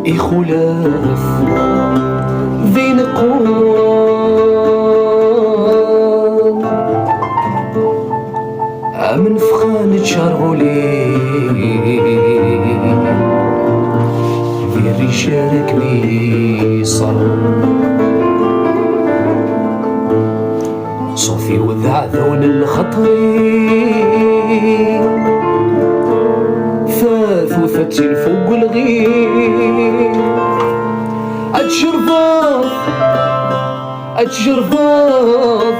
يخلف ذي نقول من فخان تشارغولي ذي الرجال كبي صار صوفي وذع ذون الخطري ثاث وثتين فوق الغير أتشرفاف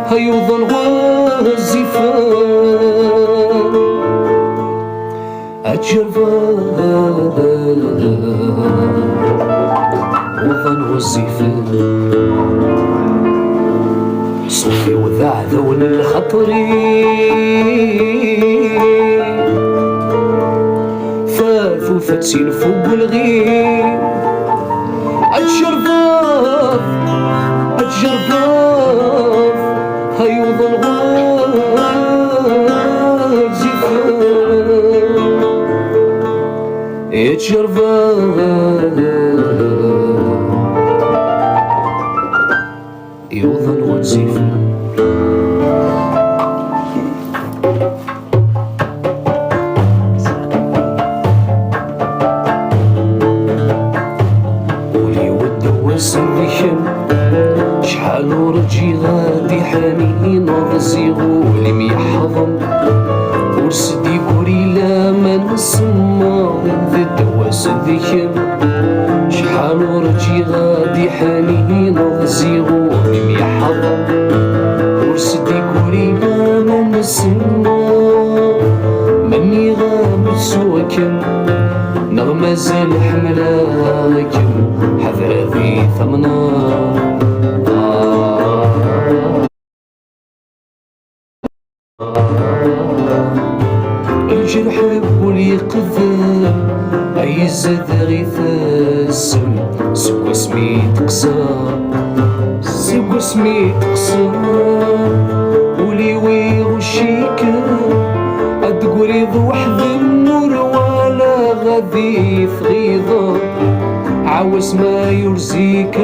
هيوضن غازفان أتشرفاف وضن غازفان صوفي وذع ذون الخطري ثاث وثتين فوق الغير أتشرفاف هيوض الغازفان يتشرفاف يوض الغازفان شحال ورجي غادي حنين وغزيغو اللي ميحضن ورسدي كوريلا ما نسمى ذي الدواس ذيكم شحال ورجي غادي حنين وغزيغو اللي ميحضن ورسدي كوريلا ما نسمى من يغاب سواكم نغمة زال حملاكم حذر ذي ثمنا الجرح واللي قذاب أي زاد غيث السم سوى اسمي تقسى ولي ويغشيك أتقريض وحد النور ولا غادي في غيظة عاوز ما يرزيك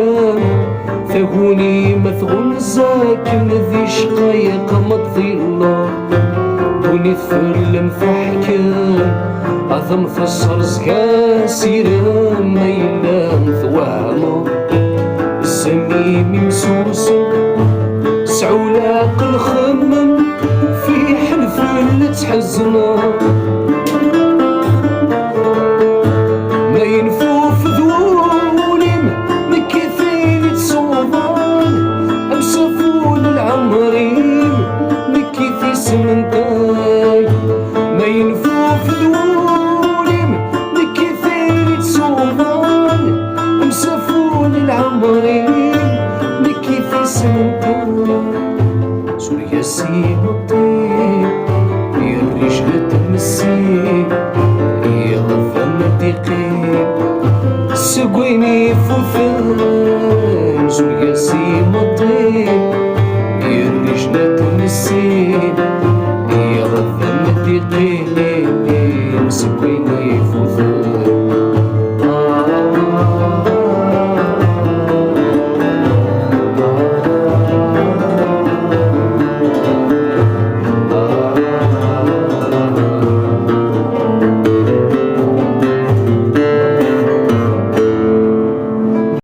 ثقوني مثغون ساكن ذي شقايق مطيلة دوني ثلم فحكا أثم فصل زكا سيرا ميلان ثوامة السميم مسوس سعولاق الخمم في حلف اللي تحزنا ما ينفوف ذولم مكيثين تصوضان أمسفون العمرين مكيثي سمنتاي ما ينفوف ذولم مكيثين تصوضان أمسفون العمرين مكيثي سمنتاي سوريا سيب الطيب يرجل تمسيب يغفم دقيق سقويني فوثان سوريا سيب الطيب يرجل تمسيب